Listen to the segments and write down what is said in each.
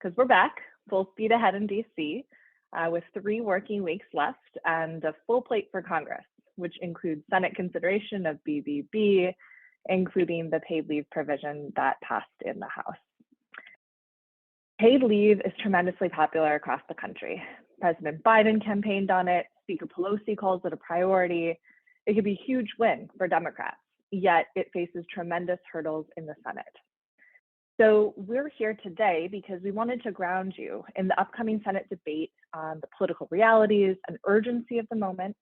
because we're back, full speed ahead in DC, with 3 working weeks left and a full plate for Congress, which includes Senate consideration of BBB, including the paid leave provision that passed in the House. Paid leave is tremendously popular across the country. President Biden campaigned on it, Speaker Pelosi calls it a priority. It could be a huge win for Democrats, yet it faces tremendous hurdles in the Senate. So we're here today because we wanted to ground you in the upcoming Senate debate on the political realities and urgency of the moment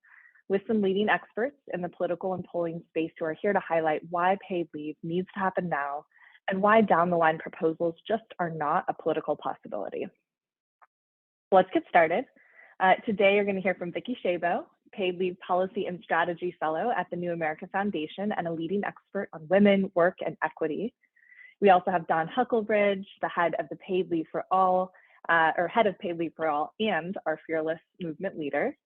with some leading experts in the political and polling space who are here to highlight why paid leave needs to happen now and why down the line proposals just are not a political possibility. Let's get started. Today you're going to hear from Vicki Shabo, Paid Leave Policy and Strategy Fellow at the New America Foundation and a leading expert on women, work, and equity. We also have Don Huckelbridge, the head of the Paid Leave for All, head of Paid Leave for All, and our fearless movement leader.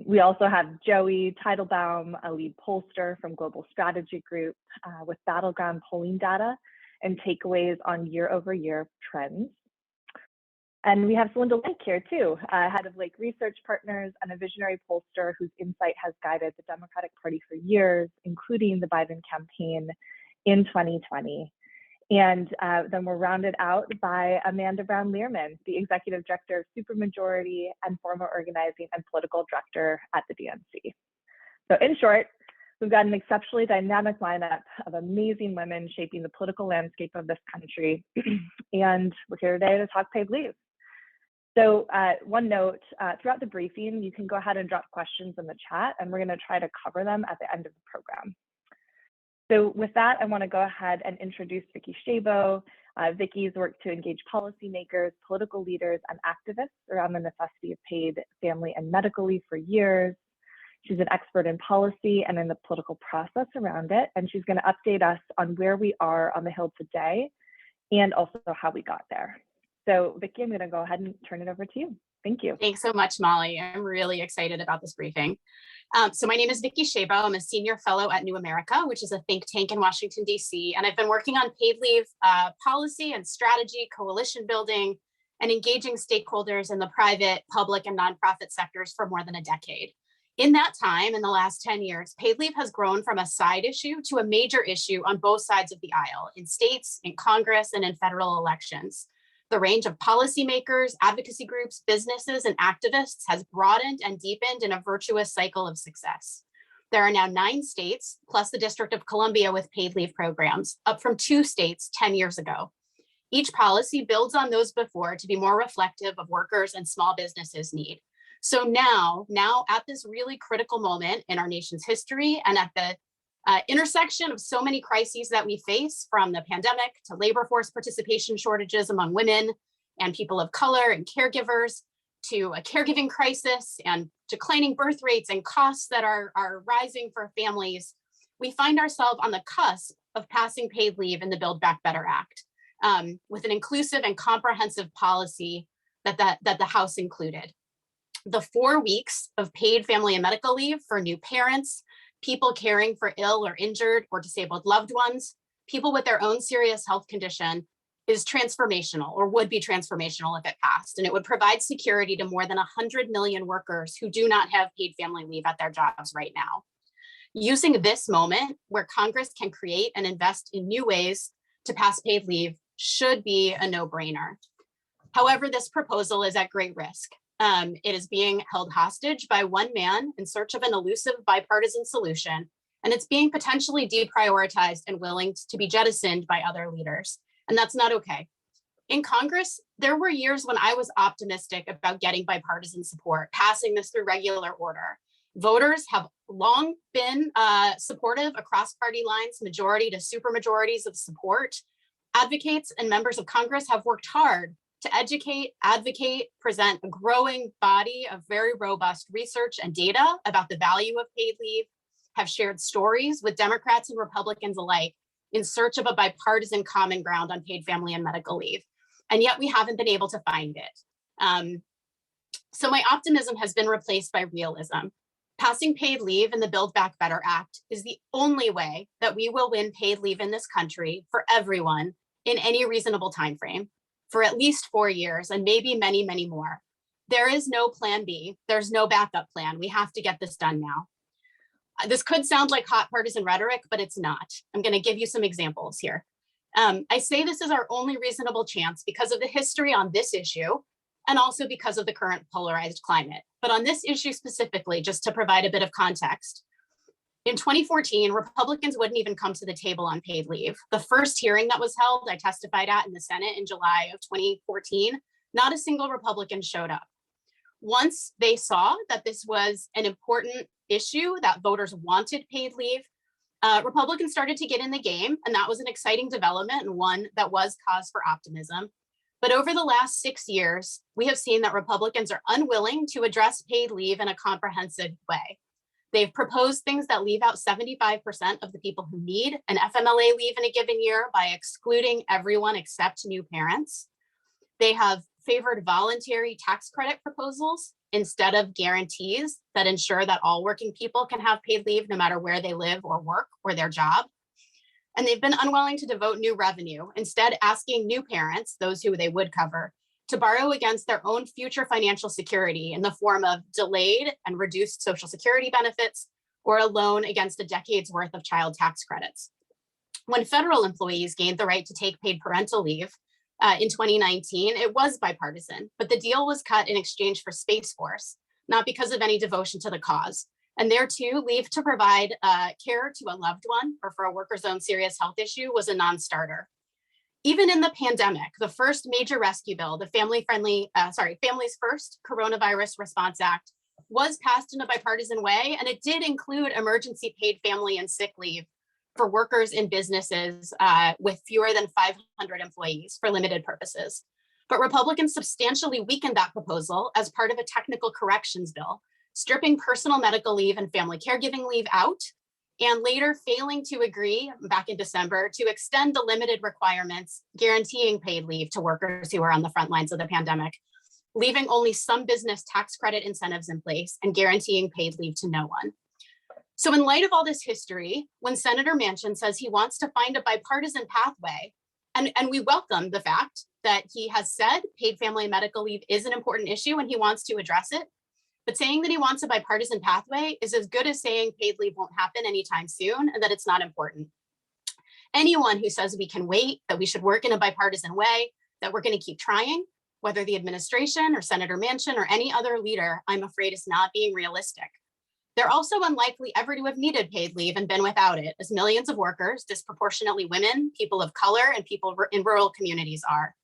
We also have Joey Teitelbaum, a lead pollster from Global Strategy Group, with battleground polling data and takeaways on year-over-year trends. And we have Celinda here too, head of Lake Research Partners and a visionary pollster whose insight has guided the Democratic Party for years, including the Biden campaign in 2020. And then we're rounded out by Amanda Brown Leerman, the executive director of Supermajority and former organizing and political director at the DNC. So in short, we've got an exceptionally dynamic lineup of amazing women shaping the political landscape of this country. And we're here today to talk paid leave. So one note, throughout the briefing, you can go ahead and drop questions in the chat, and we're going to try to cover them at the end of the program. So with that, I want to go ahead and introduce Vicki Shabo. Vicki's worked to engage policymakers, political leaders, and activists around the necessity of paid family and medical leave for years. She's an expert in policy and in the political process around it, and she's going to update us on where we are on the Hill today and also how we got there. So Vicki, I'm going to go ahead and turn it over to you. Thank you. Thanks so much, Molly. I'm really excited about this briefing. So my name is Vicki Shabo. I'm a senior fellow at New America, which is a think tank in Washington, D.C. And I've been working on paid leave policy and strategy, coalition building, and engaging stakeholders in the private, public, and nonprofit sectors for more than a decade. In that time, in the last 10 years, paid leave has grown from a side issue to a major issue on both sides of the aisle, in states, in Congress, and in federal elections. The range of policymakers, advocacy groups, businesses, and activists has broadened and deepened in a virtuous cycle of success. There are now 9 states, plus the District of Columbia with paid leave programs, up from 2 states 10 years ago. Each policy builds on those before to be more reflective of workers and small businesses' need. So now at this really critical moment in our nation's history and at the intersection of so many crises that we face, from the pandemic to labor force participation shortages among women and people of color and caregivers, to a caregiving crisis and declining birth rates and costs that are rising for families, we find ourselves on the cusp of passing paid leave in the Build Back Better Act, with an inclusive and comprehensive policy that the House included. The 4 weeks of paid family and medical leave for new parents, people caring for ill or injured or disabled loved ones, people with their own serious health condition, is transformational, or would be transformational if it passed. And it would provide security to more than 100 million workers who do not have paid family leave at their jobs right now. Using this moment where Congress can create and invest in new ways to pass paid leave should be a no-brainer. However, this proposal is at great risk. It is being held hostage by one man in search of an elusive bipartisan solution, and it's being potentially deprioritized and willing to be jettisoned by other leaders. And that's not okay. In Congress, there were years when I was optimistic about getting bipartisan support, passing this through regular order. Voters have long been supportive across party lines, majority to supermajorities of support. Advocates and members of Congress have worked hard to educate, advocate, present a growing body of very robust research and data about the value of paid leave, have shared stories with Democrats and Republicans alike in search of a bipartisan common ground on paid family and medical leave. And yet we haven't been able to find it. So my optimism has been replaced by realism. Passing paid leave in the Build Back Better Act is the only way that we will win paid leave in this country for everyone in any reasonable time frame. for at least 4 years and maybe many, many more. There is no plan B. There's no backup plan. We have to get this done now. This could sound like hot partisan rhetoric, but it's not. I'm going to give you some examples here. I say this is our only reasonable chance because of the history on this issue and also because of the current polarized climate. But on this issue specifically, just to provide a bit of context, in 2014, Republicans wouldn't even come to the table on paid leave. The first hearing that was held, I testified at in the Senate in July of 2014, not a single Republican showed up. Once they saw that this was an important issue, that voters wanted paid leave, Republicans started to get in the game, and that was an exciting development and one that was cause for optimism. But over the last 6 years, we have seen that Republicans are unwilling to address paid leave in a comprehensive way. They've proposed things that leave out 75% of the people who need an FMLA leave in a given year by excluding everyone except new parents. They have favored voluntary tax credit proposals instead of guarantees that ensure that all working people can have paid leave no matter where they live or work or their job. And they've been unwilling to devote new revenue, instead asking new parents, those who they would cover, to borrow against their own future financial security in the form of delayed and reduced Social Security benefits or a loan against a decade's worth of child tax credits. When federal employees gained the right to take paid parental leave in 2019, it was bipartisan, but the deal was cut in exchange for Space Force, not because of any devotion to the cause. And there too, leave to provide care to a loved one or for a worker's own serious health issue was a non-starter. Even in the pandemic, the first major rescue bill, the Families First Coronavirus Response Act, was passed in a bipartisan way, and it did include emergency paid family and sick leave for workers in businesses with fewer than 500 employees for limited purposes. But Republicans substantially weakened that proposal as part of a technical corrections bill, stripping personal medical leave and family caregiving leave out, and later failing to agree back in December to extend the limited requirements guaranteeing paid leave to workers who are on the front lines of the pandemic, leaving only some business tax credit incentives in place and guaranteeing paid leave to no one. So in light of all this history, when Senator Manchin says he wants to find a bipartisan pathway, and we welcome the fact that he has said paid family and medical leave is an important issue and he wants to address it, but saying that he wants a bipartisan pathway is as good as saying paid leave won't happen anytime soon and that it's not important. Anyone who says we can wait, that we should work in a bipartisan way, that we're going to keep trying, whether the administration or Senator Manchin or any other leader, I'm afraid is not being realistic. They're also unlikely ever to have needed paid leave and been without it, as millions of workers, disproportionately women, people of color, and people in rural communities are.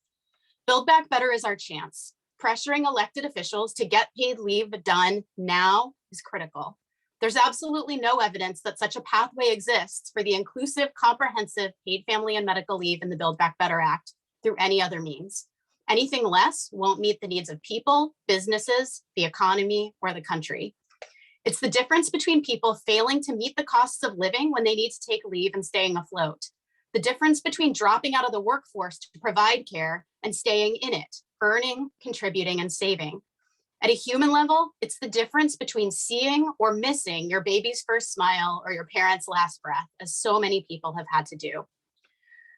Build Back Better is our chance. Pressuring elected officials to get paid leave done now is critical. There's absolutely no evidence that such a pathway exists for the inclusive, comprehensive paid family and medical leave in the Build Back Better Act through any other means. Anything less won't meet the needs of people, businesses, the economy, or the country. It's the difference between people failing to meet the costs of living when they need to take leave and staying afloat. The difference between dropping out of the workforce to provide care and staying in it, earning, contributing, and saving. At a human level, it's the difference between seeing or missing your baby's first smile or your parents' last breath, as so many people have had to do.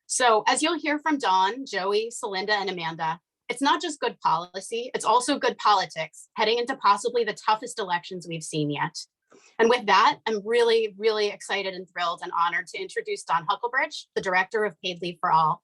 So as you'll hear from Dawn, Joey, Celinda, and Amanda, it's not just good policy, it's also good politics, heading into possibly the toughest elections we've seen yet. And with that, I'm really, really excited and thrilled and honored to introduce Dawn Huckelbridge, the Director of Paid Leave for All.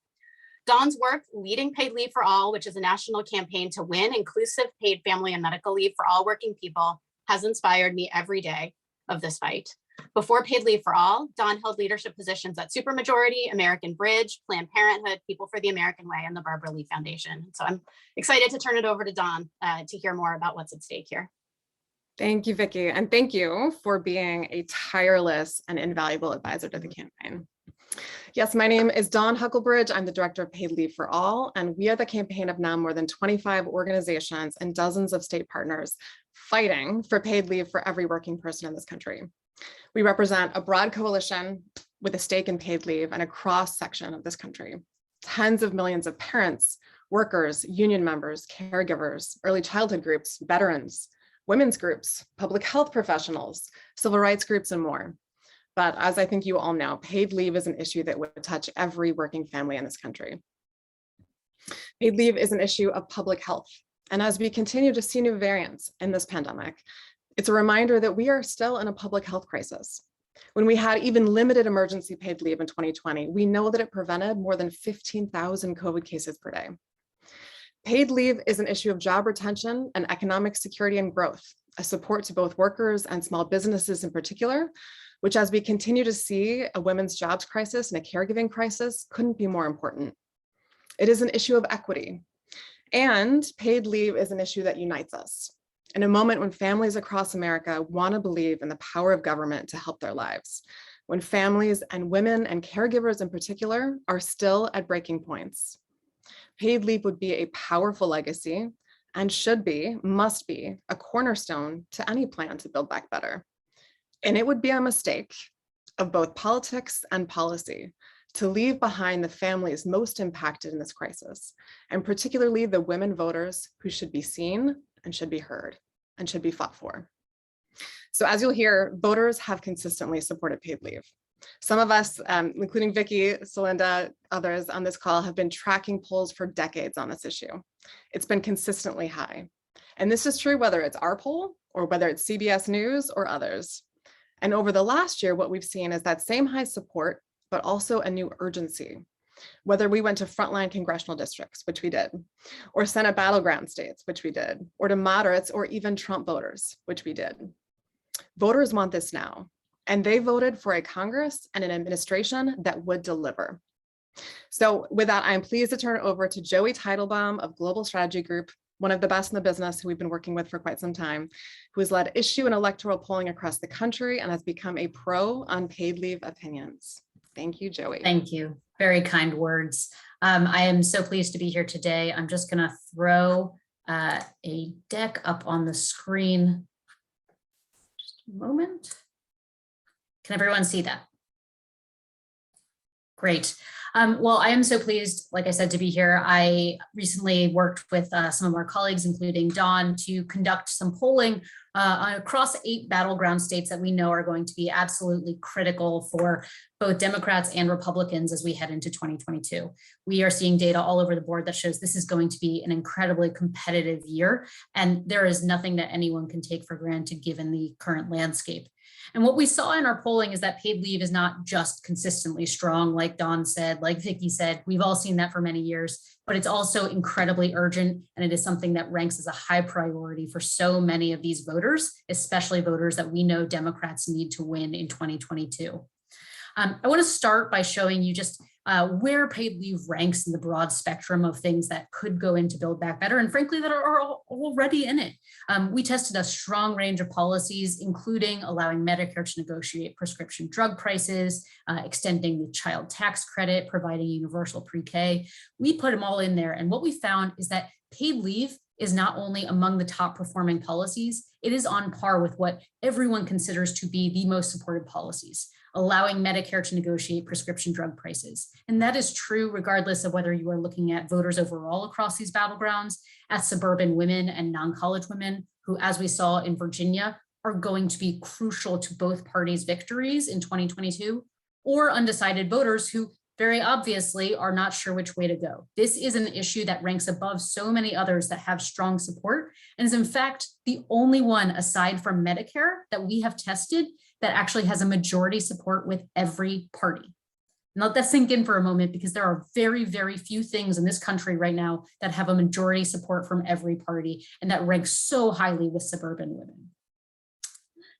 Dawn's work leading Paid Leave for All, which is a national campaign to win inclusive paid family and medical leave for all working people, has inspired me every day of this fight. Before Paid Leave for All, Dawn held leadership positions at Supermajority, American Bridge, Planned Parenthood, People for the American Way, and the Barbara Lee Foundation. So I'm excited to turn it over to Dawn to hear more about what's at stake here. Thank you, Vicki, and thank you for being a tireless and invaluable advisor to the campaign. Yes, my name is Dawn Huckelbridge. I'm the Director of Paid Leave for All, and we are the campaign of now more than 25 organizations and dozens of state partners fighting for paid leave for every working person in this country. We represent a broad coalition with a stake in paid leave and a cross-section of this country. Tens of millions of parents, workers, union members, caregivers, early childhood groups, veterans, women's groups, public health professionals, civil rights groups, and more. But as I think you all know, paid leave is an issue that would touch every working family in this country. Paid leave is an issue of public health. And as we continue to see new variants in this pandemic, it's a reminder that we are still in a public health crisis. When we had even limited emergency paid leave in 2020, we know that it prevented more than 15,000 COVID cases per day. Paid leave is an issue of job retention and economic security and growth, a support to both workers and small businesses in particular, which, as we continue to see a women's jobs crisis and a caregiving crisis, couldn't be more important. It is an issue of equity, and paid leave is an issue that unites us. In a moment when families across America want to believe in the power of government to help their lives, when families and women and caregivers in particular are still at breaking points. Paid leave would be a powerful legacy and should be, must be, a cornerstone to any plan to build back better. And it would be a mistake of both politics and policy to leave behind the families most impacted in this crisis, and particularly the women voters who should be seen and should be heard and should be fought for. So as you'll hear, voters have consistently supported paid leave. Some of us, including Vicki, Celinda, others on this call, have been tracking polls for decades on this issue. It's been consistently high. And this is true whether it's our poll or whether it's CBS News or others. And over the last year, what we've seen is that same high support, but also a new urgency. Whether we went to frontline congressional districts, which we did, or Senate battleground states, which we did, or to moderates or even Trump voters, which we did. Voters want this now, and they voted for a Congress and an administration that would deliver. So with that, I'm pleased to turn it over to Joey Teitelbaum of Global Strategy Group, one of the best in the business who we've been working with for quite some time, who has led issue and electoral polling across the country and has become a pro on paid leave opinions. Thank you, Joey. Thank you. Very kind words. I am so pleased to be here today. I'm just going to throw a deck up on the screen. Just a moment. Can everyone see that? Great. Well, I am so pleased, like I said, to be here. I recently worked with some of our colleagues, including Dawn, to conduct some polling across 8 battleground states that we know are going to be absolutely critical for both Democrats and Republicans as we head into 2022. We are seeing data all over the board that shows this is going to be an incredibly competitive year, and there is nothing that anyone can take for granted given the current landscape. And what we saw in our polling is that paid leave is not just consistently strong, like Dawn said, like Vicki said. We've all seen that for many years, but it's also incredibly urgent, and it is something that ranks as a high priority for so many of these voters, especially voters that we know Democrats need to win in 2022. I want to start by showing you just where paid leave ranks in the broad spectrum of things that could go into Build Back Better, and frankly, that are already in it. We tested a strong range of policies, including allowing Medicare to negotiate prescription drug prices, extending the child tax credit, providing universal pre-K. We put them all in there, and what we found is that paid leave is not only among the top performing policies, it is on par with what everyone considers to be the most supported policies, allowing Medicare to negotiate prescription drug prices. And that is true regardless of whether you are looking at voters overall across these battlegrounds, at suburban women and non-college women, who, as we saw in Virginia, are going to be crucial to both parties' victories in 2022, or undecided voters who very obviously are not sure which way to go. This is an issue that ranks above so many others that have strong support, and is in fact the only one aside from Medicare that we have tested that actually has a majority support with every party. And let that sink in for a moment, because there are very, very few things in this country right now that have a majority support from every party, and that ranks so highly with suburban women.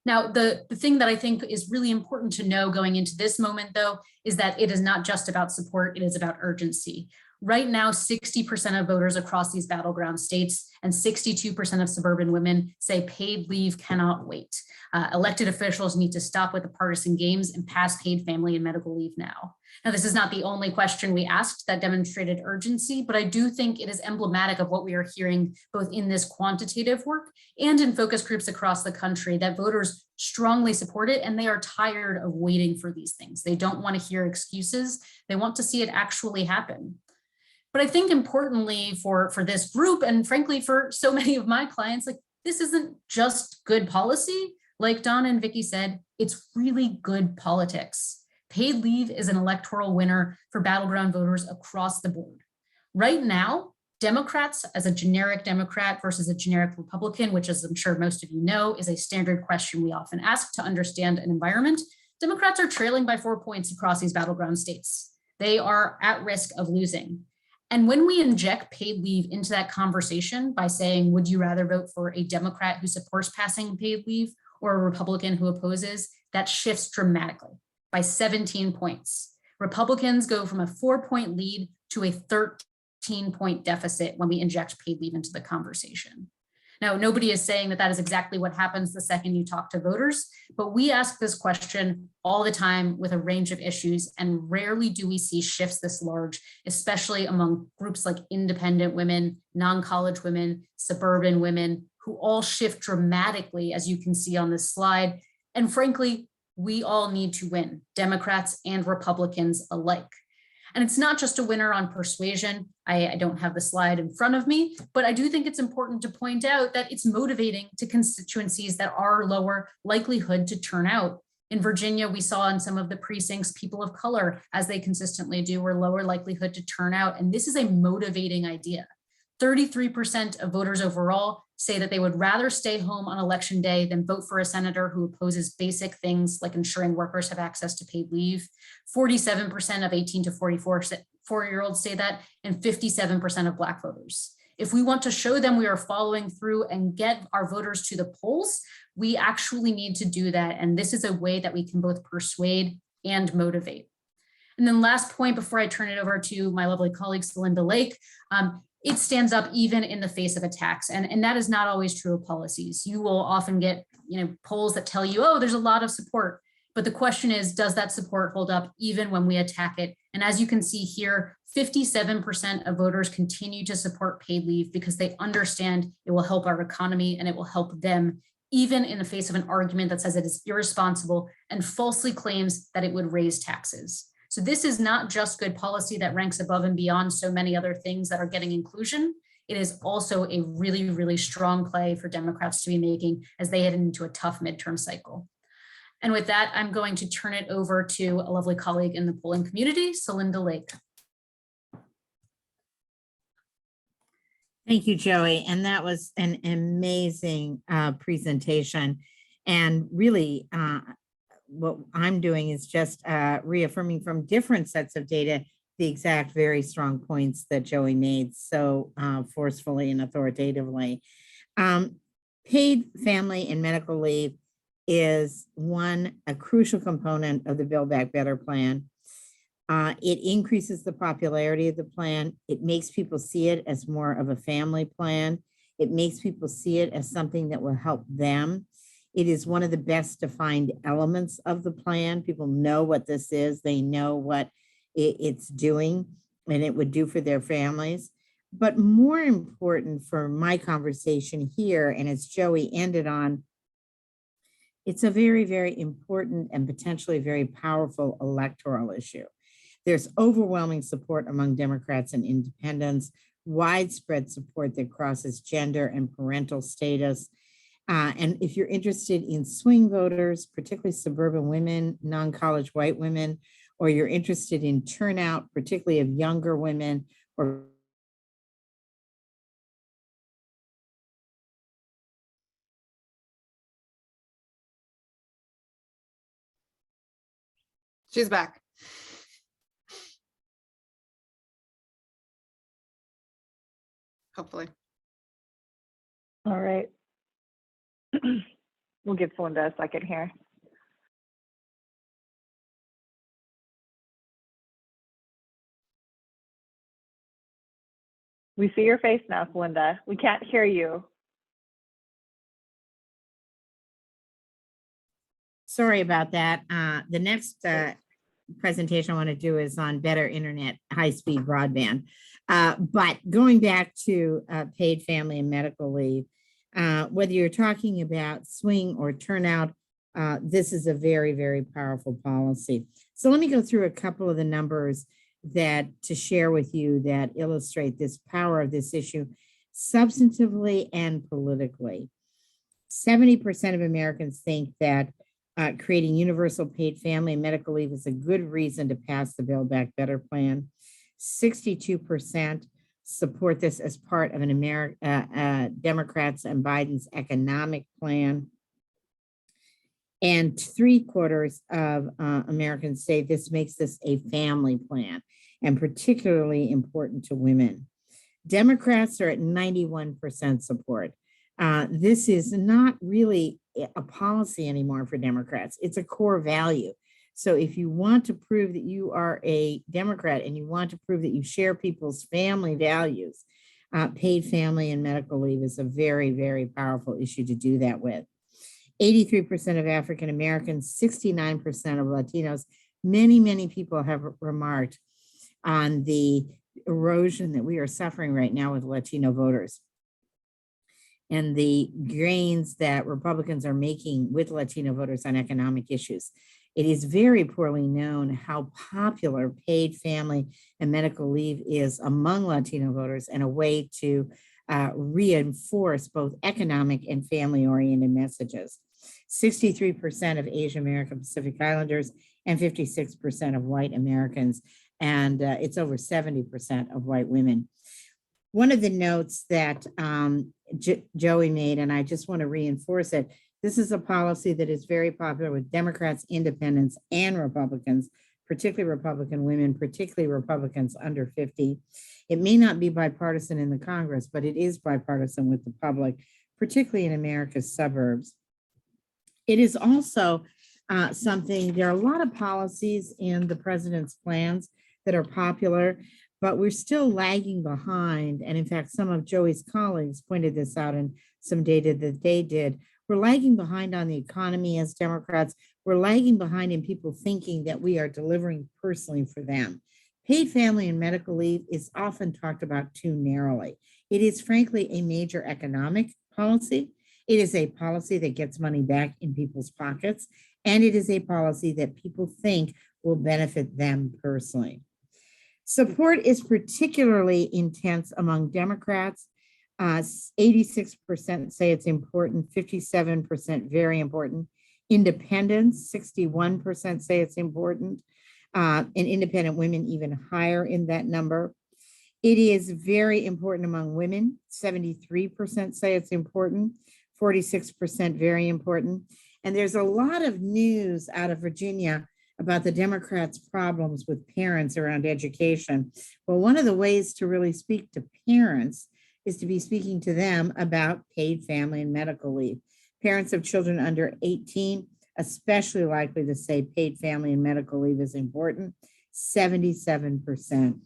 Now, the thing that I think is really important to know going into this moment, though, is that it is not just about support, it is about urgency. Right now, 60% of voters across these battleground states and 62% of suburban women say paid leave cannot wait. Elected officials need to stop with the partisan games and pass paid family and medical leave now. Now, this is not the only question we asked that demonstrated urgency, but I do think it is emblematic of what we are hearing both in this quantitative work and in focus groups across the country, that voters strongly support it and they are tired of waiting for these things. They don't want to hear excuses. They want to see it actually happen. But I think importantly for this group, and frankly for so many of my clients, like, this isn't just good policy. Like Dawn and Vicki said, it's really good politics. Paid leave is an electoral winner for battleground voters across the board. Right now, Democrats as a generic Democrat versus a generic Republican, which, as I'm sure most of you know, is a standard question we often ask to understand an environment. Democrats are trailing by 4 points across these battleground states. They are at risk of losing. And when we inject paid leave into that conversation by saying, would you rather vote for a Democrat who supports passing paid leave or a Republican who opposes, that shifts dramatically by 17 points. Republicans go from a 4-point lead to a 13-point deficit when we inject paid leave into the conversation. Now, nobody is saying that that is exactly what happens the second you talk to voters, but we ask this question all the time with a range of issues, and rarely do we see shifts this large, especially among groups like independent women, non-college women, suburban women, who all shift dramatically, as you can see on this slide. And frankly, we all need to win, Democrats and Republicans alike. And it's not just a winner on persuasion. I don't have the slide in front of me, but I do think it's important to point out that it's motivating to constituencies that are lower likelihood to turn out. In Virginia, we saw in some of the precincts, people of color, as they consistently do, were lower likelihood to turn out. And this is a motivating idea. 33% of voters overall say that they would rather stay home on election day than vote for a senator who opposes basic things like ensuring workers have access to paid leave. 47% of 18 to 44-year-olds say that, and 57% of Black voters. If we want to show them we are following through and get our voters to the polls, we actually need to do that. And this is a way that we can both persuade and motivate. And then last point before I turn it over to my lovely colleague, Celinda Lake, it stands up even in the face of attacks. And that is not always true of policies. You will often get polls that tell you, oh, there's a lot of support. But the question is, does that support hold up even when we attack it? And as you can see here, 57% of voters continue to support paid leave because they understand it will help our economy and it will help them, even in the face of an argument that says it is irresponsible and falsely claims that it would raise taxes. So this is not just good policy that ranks above and beyond so many other things that are getting inclusion. It is also a really, really strong play for Democrats to be making as they head into a tough midterm cycle. And with that, I'm going to turn it over to a lovely colleague in the polling community, Celinda Lake. Thank you, Joey. And that was an amazing presentation. And really, what I'm doing is just reaffirming from different sets of data the exact very strong points that Joey made so forcefully and authoritatively. Paid family and medical leave is a crucial component of the Build Back Better plan. It increases the popularity of the plan. It makes people see it as more of a family plan. It makes people see it as something that will help them. It is one of the best defined elements of the plan. People know what this is. They know what it's doing and it would do for their families. But more important for my conversation here, and as Joey ended on, it's a very, very important and potentially very powerful electoral issue. There's overwhelming support among Democrats and independents, widespread support that crosses gender and parental status. And if you're interested in swing voters, particularly suburban women, non-college white women, or you're interested in turnout, particularly of younger women, or She's back. Hopefully. All right. We'll give Celinda a second here. We see your face now, Celinda. We can't hear you. sorry about that. The next presentation I want to do is on better internet, high-speed broadband. But going back to paid family and medical leave, whether you're talking about swing or turnout, this is a very, very powerful policy. So let me go through a couple of the numbers that to share with you that illustrate this power of this issue substantively and politically. 70% of Americans think that creating universal paid family and medical leave is a good reason to pass the Build Back Better plan. 62% support this as part of an Democrats and Biden's economic plan. And 3/4 of Americans say this makes this a family plan, and particularly important to women. Democrats are at 91% support. This is not really a policy anymore for Democrats. It's a core value. So if you want to prove that you are a Democrat and you want to prove that you share people's family values, paid family and medical leave is a very, very powerful issue to do that with. 83% of African Americans, 69% of Latinos, many people have remarked on the erosion that we are suffering right now with Latino voters and the gains that Republicans are making with Latino voters on economic issues. It is very poorly known how popular paid family and medical leave is among Latino voters, and a way to reinforce both economic and family-oriented messages. 63% of Asian American Pacific Islanders and 56% of white Americans, and it's over 70% of white women. One of the notes that Joey made, and I just want to reinforce it, this is a policy that is very popular with Democrats, independents, and Republicans, particularly Republican women, particularly Republicans under 50. It may not be bipartisan in the Congress, but it is bipartisan with the public, particularly in America's suburbs. It is also something, there are a lot of policies in the president's plans that are popular, but we're still lagging behind. And in fact, some of Joey's colleagues pointed this out in some data that they did. We're lagging behind on the economy as Democrats. We're lagging behind in people thinking that we are delivering personally for them. Paid family and medical leave is often talked about too narrowly. It is frankly a major economic policy. It is a policy that gets money back in people's pockets, and it is a policy that people think will benefit them personally. Support is particularly intense among Democrats. 86% say it's important, 57% very important. Independents, 61% say it's important, and independent women even higher in that number. It is very important among women, 73% say it's important, 46% very important. And there's a lot of news out of Virginia about the Democrats' problems with parents around education. Well, one of the ways to really speak to parents is to be speaking to them about paid family and medical leave. Parents of children under 18, especially likely to say paid family and medical leave is important, 77%.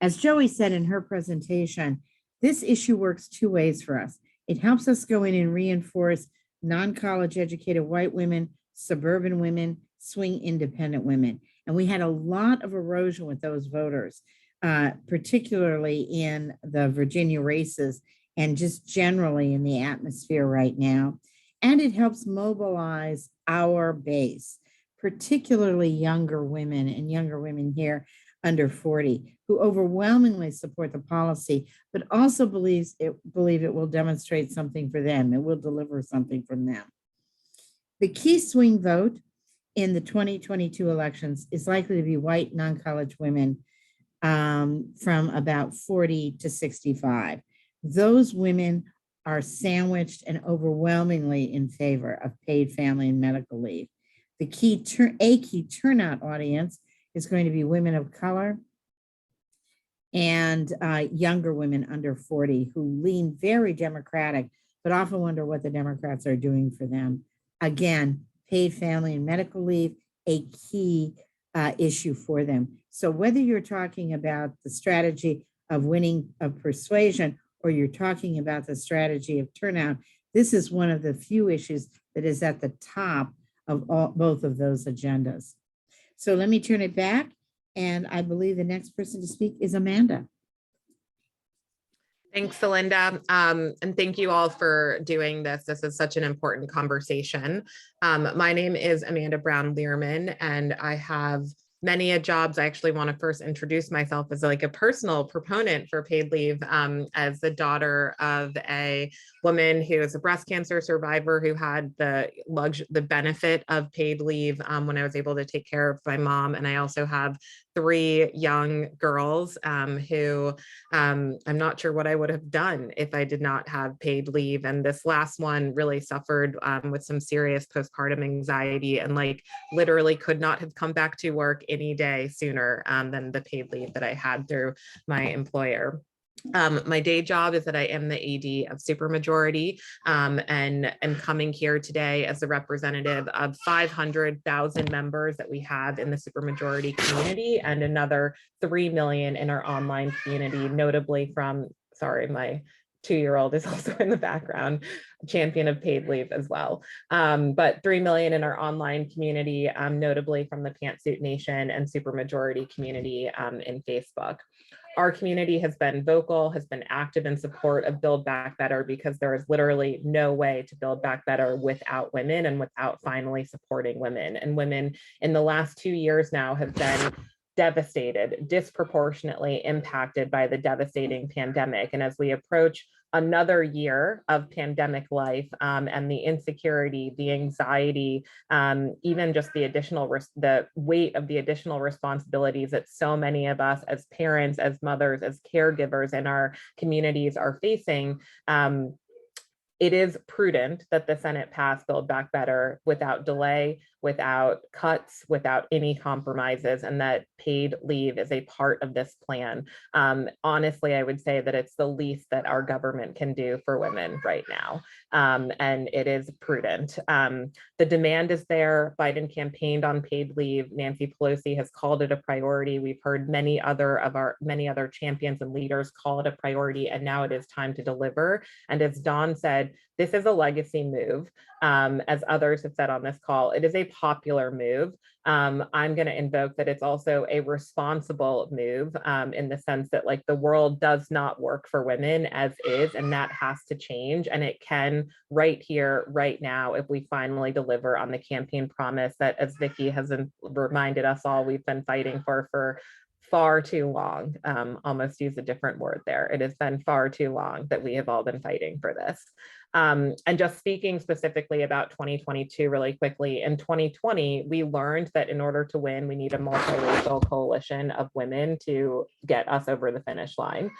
As Joey said in her presentation, this issue works two ways for us. It helps us go in and reinforce non-college educated white women, suburban women, swing independent women. And we had a lot of erosion with those voters, particularly in the Virginia races and just generally in the atmosphere right now. And it helps mobilize our base, particularly younger women, and younger women here under 40, who overwhelmingly support the policy, but also believe it will demonstrate something for them. It will deliver something from them. The key swing vote in the 2022 elections is likely to be white non-college women from about 40 to 65. Those women are sandwiched and overwhelmingly in favor of paid family and medical leave. The key turnout audience is going to be women of color and younger women under 40 who lean very Democratic, but often wonder what the Democrats are doing for them. Again, paid family and medical leave, a key issue for them. So whether you're talking about the strategy of winning of persuasion or you're talking about the strategy of turnout, this is one of the few issues that is at the top of both of those agendas. So let me turn it back, and I believe the next person to speak is Amanda. Thanks, Celinda. And thank you all for doing this. This is such an important conversation. My name is Amanda Brown Leerman, and I have many jobs. I actually want to first introduce myself as like a personal proponent for paid leave, as the daughter of a woman who is a breast cancer survivor who had the benefit of paid leave when I was able to take care of my mom. And I also have three young girls who I'm not sure what I would have done if I did not have paid leave. And this last one really suffered with some serious postpartum anxiety and like literally could not have come back to work any day sooner than the paid leave that I had through my employer. My day job is that I am the AD of Supermajority and coming here today as a representative of 500,000 members that we have in the Supermajority community and another 3 million in our online community, notably from, sorry, my 2-year-old is also in the background, champion of paid leave as well. But 3 million in our online community, notably from the Pantsuit Nation and Supermajority community in Facebook. Our community has been vocal, has been active in support of Build Back Better because there is literally no way to build back better without women and without finally supporting women. And women in the last 2 years now have been devastated, disproportionately impacted by the devastating pandemic. And as we approach another year of pandemic life and the insecurity, the anxiety, even just the weight of the additional responsibilities that so many of us as parents, as mothers, as caregivers in our communities are facing, it is prudent that the Senate pass Build Back Better without delay, without cuts, without any compromises, and that paid leave is a part of this plan. Honestly, I would say that it's the least that our government can do for women right now, and it is prudent. The demand is there. Biden campaigned on paid leave. Nancy Pelosi has called it a priority. We've heard many other champions and leaders call it a priority, and now it is time to deliver. And as Dawn said, this is a legacy move. As others have said on this call, it is a popular move. I'm going to invoke that it's also a responsible move in the sense that like the world does not work for women as is, and that has to change. And it can right here, right now, if we finally deliver on the campaign promise that, as Vicki has reminded us all, we've been fighting for far too long. Almost use a different word there. It has been far too long that we have all been fighting for this. And just speaking specifically about 2022 really quickly, in 2020, we learned that in order to win, we need a multiracial coalition of women to get us over the finish line.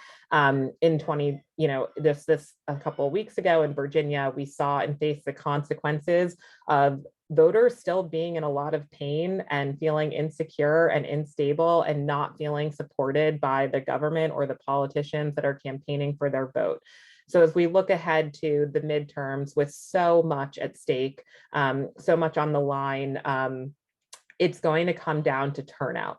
This a couple of weeks ago in Virginia, we saw and faced the consequences of voters still being in a lot of pain and feeling insecure and unstable and not feeling supported by the government or the politicians that are campaigning for their vote. So as we look ahead to the midterms with so much at stake, so much on the line, it's going to come down to turnout.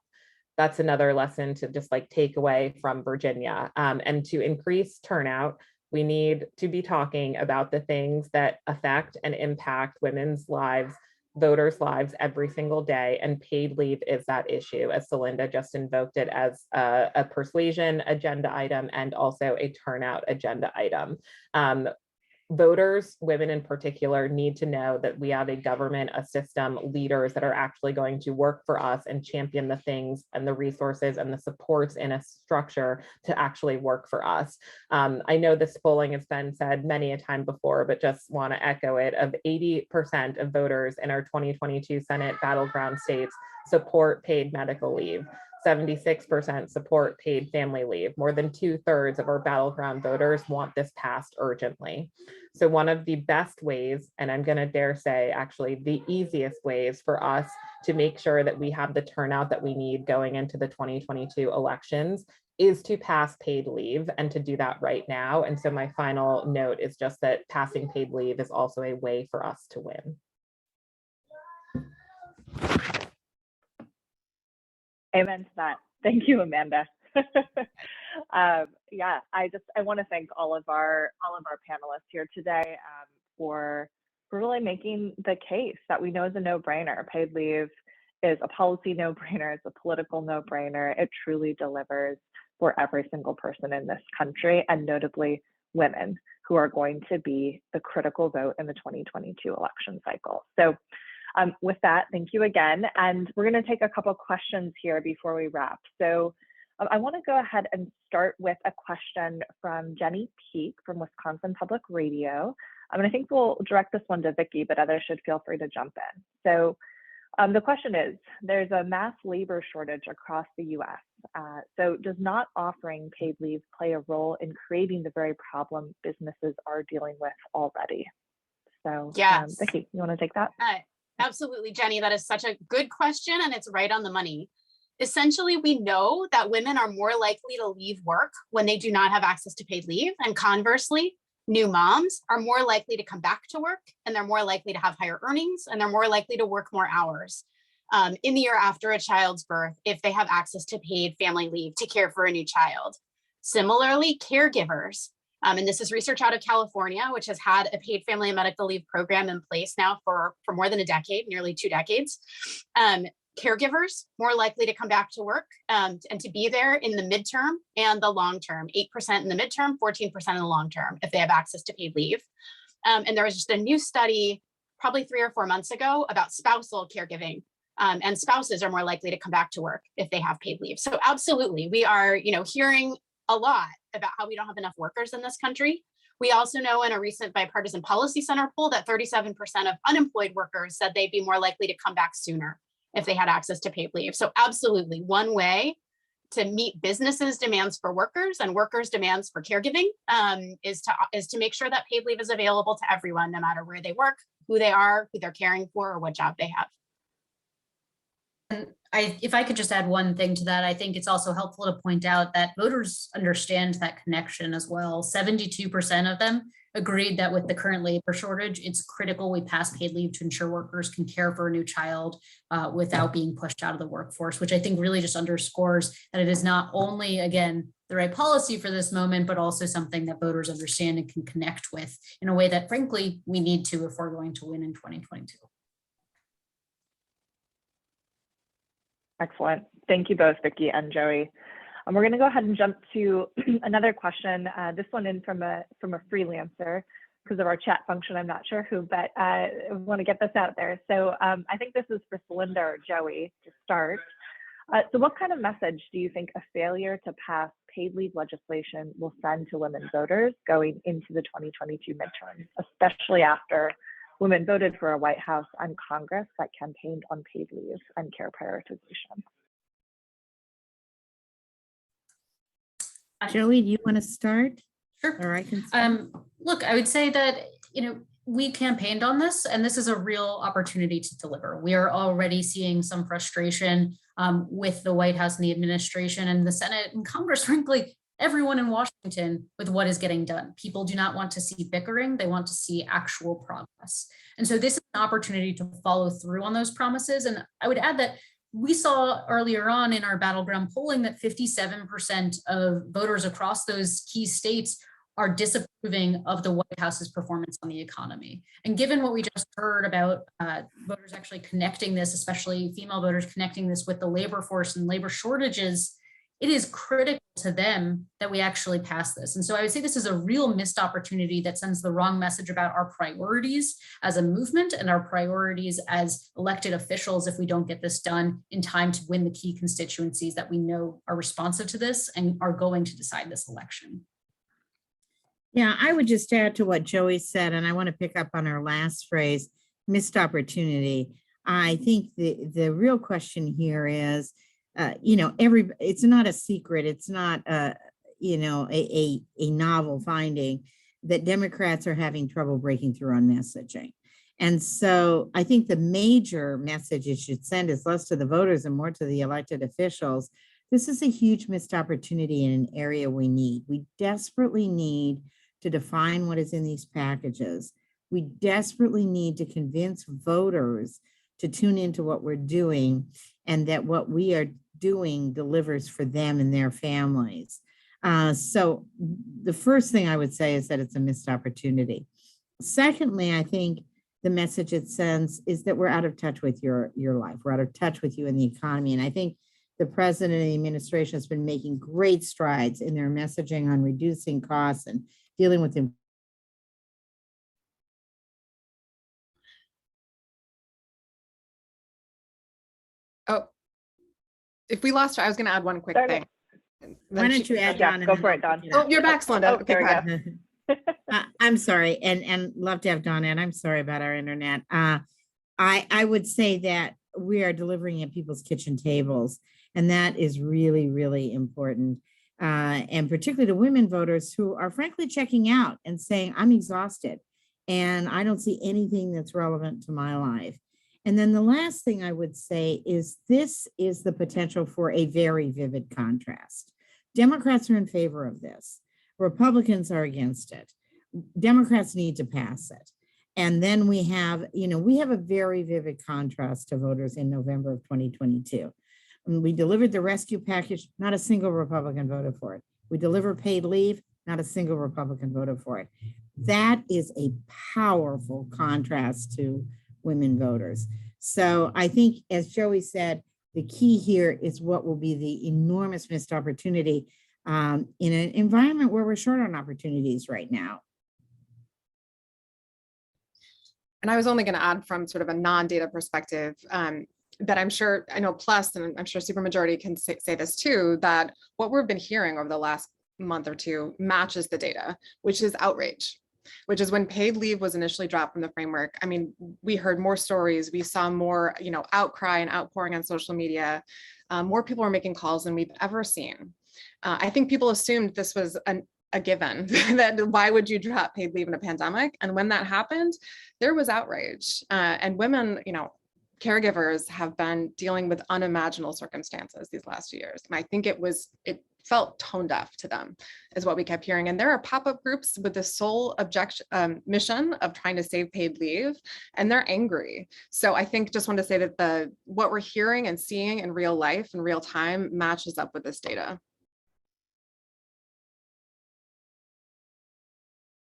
That's another lesson to just like take away from Virginia. And to increase turnout, we need to be talking about the things that affect and impact women's lives, voters' lives every single day, and paid leave is that issue, as Celinda just invoked it as a persuasion agenda item and also a turnout agenda item. Voters, women in particular, need to know that we have a government, a system, leaders that are actually going to work for us and champion the things and the resources and the supports in a structure to actually work for us. I know this polling has been said many a time before, but just want to echo it, of 80% of voters in our 2022 Senate battleground states support paid medical leave. 76% support paid family leave. More than 2/3 of our battleground voters want this passed urgently. So one of the best ways, and I'm going to dare say actually the easiest ways for us to make sure that we have the turnout that we need going into the 2022 elections is to pass paid leave and to do that right now. And so my final note is just that passing paid leave is also a way for us to win. Amen to that. Thank you, Amanda. Yeah, I want to thank all of our panelists here today for really making the case that we know is a no-brainer. Paid leave is a policy no-brainer. It's a political no-brainer. It truly delivers for every single person in this country, and notably women, who are going to be the critical vote in the 2022 election cycle. So with that, thank you again. And we're going to take a couple questions here before we wrap. So I want to go ahead and start with a question from Jenny Peak from Wisconsin Public Radio. And I think we'll direct this one to Vicki, but others should feel free to jump in. So The question is, there's a mass labor shortage across the US. So does not offering paid leave play a role in creating the very problem businesses are dealing with already? So Yes. Vicki, you want to take that? Absolutely, Jenny. That is such a good question, and it's right on the money. Essentially, we know that women are more likely to leave work when they do not have access to paid leave. And conversely, new moms are more likely to come back to work, and they're more likely to have higher earnings, and they're more likely to work more hours in the year after a child's birth if they have access to paid family leave to care for a new child. Similarly, caregivers, and this is research out of California, which has had a paid family and medical leave program in place now for more than a decade, nearly 2 decades. Caregivers more likely to come back to work and to be there in the midterm and the long term, 8% in the midterm, 14% in the long term, if they have access to paid leave. And there was just a new study probably 3 or 4 months ago about spousal caregiving. And spouses are more likely to come back to work if they have paid leave. So absolutely, we are, hearing a lot about how we don't have enough workers in this country. We also know in a recent Bipartisan Policy Center poll that 37% of unemployed workers said they'd be more likely to come back sooner if they had access to paid leave. So absolutely, one way to meet businesses' demands for workers and workers' demands for caregiving is to make sure that paid leave is available to everyone, no matter where they work, who they are, who they're caring for, or what job they have. If I could just add one thing to that, I think it's also helpful to point out that voters understand that connection as well. 72% of them agreed that with the current labor shortage, it's critical we pass paid leave to ensure workers can care for a new child without being pushed out of the workforce, which I think really just underscores that it is not only, again, the right policy for this moment, but also something that voters understand and can connect with in a way that, frankly, we need to if we're going to win in 2022. Excellent. Thank you both, Vicki and Joey. We're going to go ahead and jump to another question. This one in from a freelancer because of our chat function. I'm not sure who, but I want to get this out there. So I think this is for Celinda or Joey to start. So what kind of message do you think a failure to pass paid leave legislation will send to women voters going into the 2022 midterms, especially after women voted for a White House and Congress that campaigned on paid leave and care prioritization? Joey, do you want to start? Sure. Or I can start. Look, I would say that, we campaigned on this, and this is a real opportunity to deliver. We are already seeing some frustration with the White House and the administration and the Senate and Congress, frankly, everyone in Washington with what is getting done. People do not want to see bickering. They want to see actual progress. And so this is an opportunity to follow through on those promises. And I would add that we saw earlier on in our battleground polling that 57% of voters across those key states are disapproving of the White House's performance on the economy. And given what we just heard about voters actually connecting this, especially female voters connecting this with the labor force and labor shortages, it is critical to them that we actually pass this. And so I would say this is a real missed opportunity that sends the wrong message about our priorities as a movement and our priorities as elected officials if we don't get this done in time to win the key constituencies that we know are responsive to this and are going to decide this election. Yeah, I would just add to what Joey said, and I want to pick up on her last phrase, missed opportunity. I think the real question here is, it's not a secret. It's not, a novel finding that Democrats are having trouble breaking through on messaging. And so I think the major message it should send is less to the voters and more to the elected officials. This is a huge missed opportunity in an area we need. We desperately need to define what is in these packages. We desperately need to convince voters to tune into what we're doing and that what we are doing delivers for them and their families. So the first thing I would say is that it's a missed opportunity. Secondly, I think the message it sends is that we're out of touch with your life. We're out of touch with you in the economy. And I think the president and the administration has been making great strides in their messaging on reducing costs and dealing with them. Oh, if we lost her, I was going to add one quick thing. Why don't you add Don? Go for it, Don. Oh, you're back, Celinda. Oh, there we go. I'm sorry, and love to have Don in. I'm sorry about our internet. I would say that we are delivering at people's kitchen tables. And that is really, really important. And particularly to women voters who are frankly checking out and saying, I'm exhausted and I don't see anything that's relevant to my life. And then the last thing I would say is this is the potential for a very vivid contrast. Democrats are in favor of this. Republicans are against it. Democrats need to pass it. And then we have a very vivid contrast to voters in November of 2022. When we delivered the rescue package, not a single Republican voted for it. We delivered paid leave, not a single Republican voted for it. That is a powerful contrast to women voters. So I think, as Joey said, the key here is what will be the enormous missed opportunity in an environment where we're short on opportunities right now. And I was only going to add from sort of a non-data perspective that I know PLUS, and I'm sure Supermajority can say this too, that what we've been hearing over the last month or two matches the data, which is outrage, which is when paid leave was initially dropped from the framework. I mean, we heard more stories, we saw more, outcry and outpouring on social media. More people are making calls than we've ever seen. I think people assumed this was a given, that why would you drop paid leave in a pandemic? And when that happened, there was outrage. And women, caregivers have been dealing with unimaginable circumstances these last few years. And I think it felt tone deaf to them, is what we kept hearing. And there are pop-up groups with the sole mission of trying to save paid leave, and they're angry. So I think just want to say that what we're hearing and seeing in real life, in real time, matches up with this data.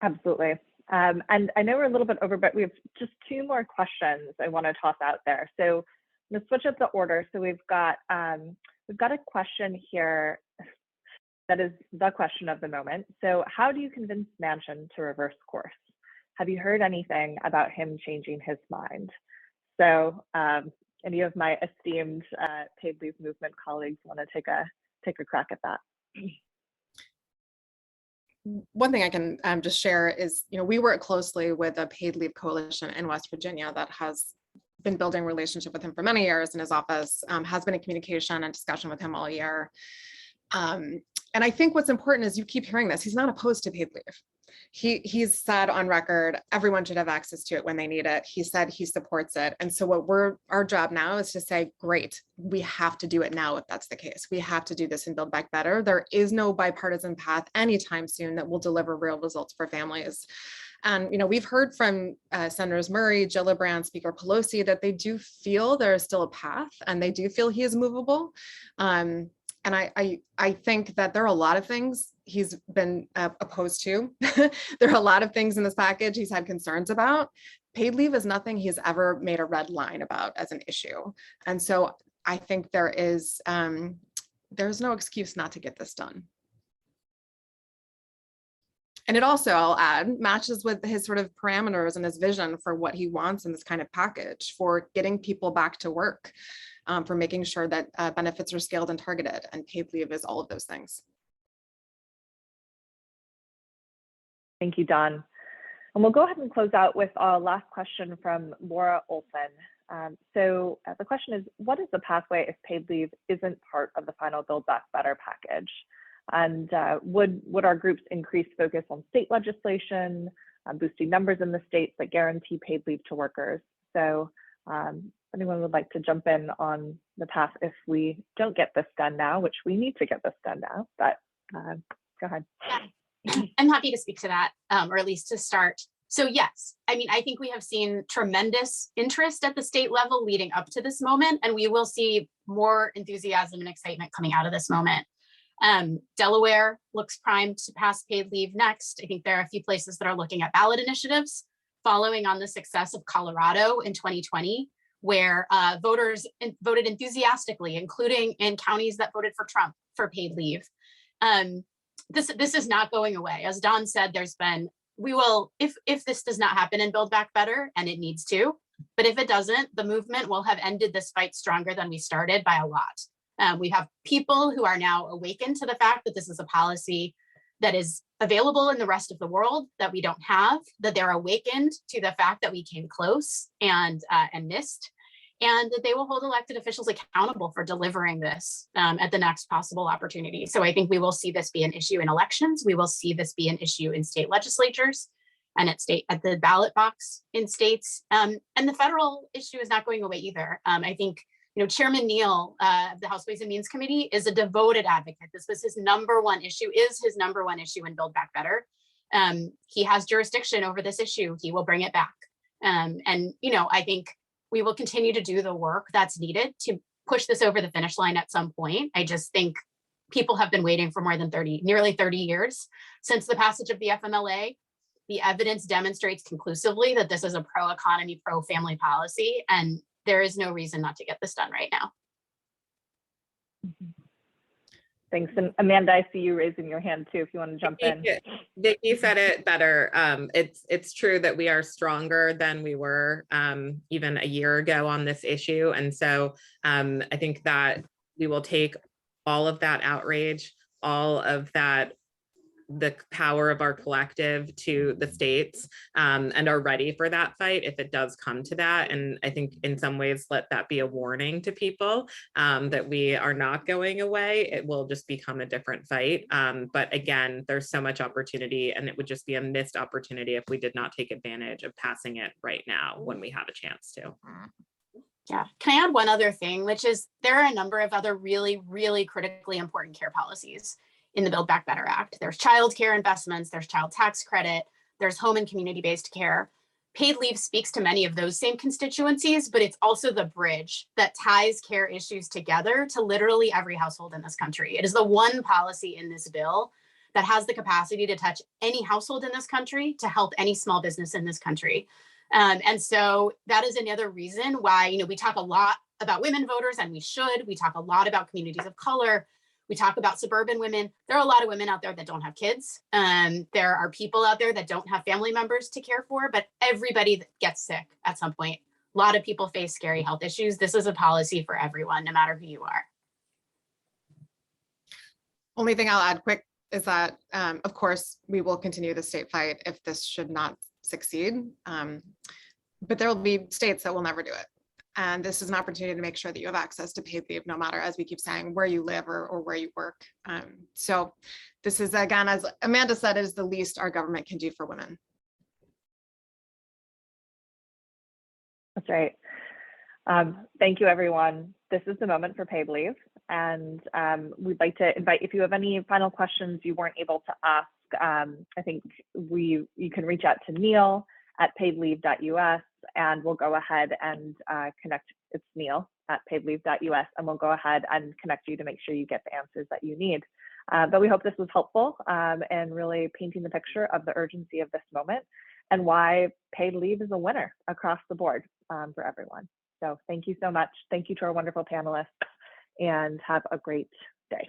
Absolutely. And I know we're a little bit over, but we have just two more questions I want to toss out there. So I'm going to switch up the order. So we've got a question here that is the question of the moment. So how do you convince Manchin to reverse course? Have you heard anything about him changing his mind? So any of my esteemed paid leave movement colleagues want to take a crack at that? One thing I can just share is, we work closely with a paid leave coalition in West Virginia that has been building a relationship with him for many years, and his office has been in communication and discussion with him all year. And I think what's important is you keep hearing this. He's not opposed to paid leave. He's said on record, everyone should have access to it when they need it. He said he supports it. And so our job now is to say, great, we have to do it now if that's the case. We have to do this and Build Back Better. There is no bipartisan path anytime soon that will deliver real results for families. And we've heard from Senators Murray, Gillibrand, Speaker Pelosi that they do feel there is still a path, and they do feel he is movable. And I think that there are a lot of things he's been opposed to. There are a lot of things in this package he's had concerns about. Paid leave is nothing he's ever made a red line about as an issue. And so I think there's no excuse not to get this done. And it also, I'll add, matches with his sort of parameters and his vision for what he wants in this kind of package for getting people back to work, for making sure that benefits are scaled and targeted, and paid leave is all of those things. Thank you, Dawn. And we'll go ahead and close out with our last question from Laura Olson. So the question is, what is the pathway if paid leave isn't part of the final Build Back Better package? And would our groups increase focus on state legislation, boosting numbers in the states that guarantee paid leave to workers? So anyone would like to jump in on the path if we don't get this done now, which we need to get this done now, but go ahead. I'm happy to speak to that, or at least to start. So yes, I mean, I think we have seen tremendous interest at the state level leading up to this moment, and we will see more enthusiasm and excitement coming out of this moment. Delaware looks primed to pass paid leave next. I think there are a few places that are looking at ballot initiatives following on the success of Colorado in 2020, where voters voted enthusiastically, including in counties that voted for Trump for paid leave. This is not going away. As Dawn said, if this does not happen in Build Back Better, and it needs to, but if it doesn't, the movement will have ended this fight stronger than we started by a lot. We have people who are now awakened to the fact that this is a policy that is available in the rest of the world that we don't have, that they're awakened to the fact that we came close and missed. and that they will hold elected officials accountable for delivering this at the next possible opportunity. So I think we will see this be an issue in elections. We will see this be an issue in state legislatures and at the ballot box in states. And the federal issue is not going away either. I think, Chairman Neal of the House Ways and Means Committee is a devoted advocate. This was his number one issue in Build Back Better. He has jurisdiction over this issue. He will bring it back. And, I think we will continue to do the work that's needed to push this over the finish line at some point. I just think people have been waiting for nearly 30 years since the passage of the FMLA. The evidence demonstrates conclusively that this is a pro-economy, pro-family policy, and there is no reason not to get this done right now. Thanks. And Amanda, I see you raising your hand too, if you want to jump in. Vicki said it better. It's true that we are stronger than we were even a year ago on this issue. And so I think that we will take all of that outrage, all of that, the power of our collective to the states, and are ready for that fight if it does come to that. And I think in some ways, let that be a warning to people that we are not going away. It will just become a different fight. But again, there's so much opportunity, and it would just be a missed opportunity if we did not take advantage of passing it right now when we have a chance to. Yeah, can I add one other thing, which is there are a number of other really, really critically important care policies in the Build Back Better Act. There's child care investments, there's child tax credit, there's home and community-based care. Paid leave speaks to many of those same constituencies, but it's also the bridge that ties care issues together to literally every household in this country. It is the one policy in this bill that has the capacity to touch any household in this country, to help any small business in this country. And so that is another reason why, we talk a lot about women voters, and we should. We talk a lot about communities of color. We talk about suburban women. There are a lot of women out there that don't have kids. There are people out there that don't have family members to care for, but everybody that gets sick at some point. A lot of people face scary health issues. This is a policy for everyone, no matter who you are. Only thing I'll add quick is that, of course, we will continue the state fight if this should not succeed. But there will be states that will never do it. And this is an opportunity to make sure that you have access to paid leave, no matter, as we keep saying, where you live or where you work. So this is, again, as Amanda said, is the least our government can do for women. That's right. Thank you, everyone. This is the moment for paid leave. And we'd like to invite, if you have any final questions you weren't able to ask, I think you can reach out to Neil at paidleave.us, and we'll go ahead and connect. It's Neil at paidleave.us, and we'll go ahead and connect you to make sure you get the answers that you need. But we hope this was helpful and really painting the picture of the urgency of this moment and why paid leave is a winner across the board for everyone. So thank you so much. Thank you to our wonderful panelists, and have a great day.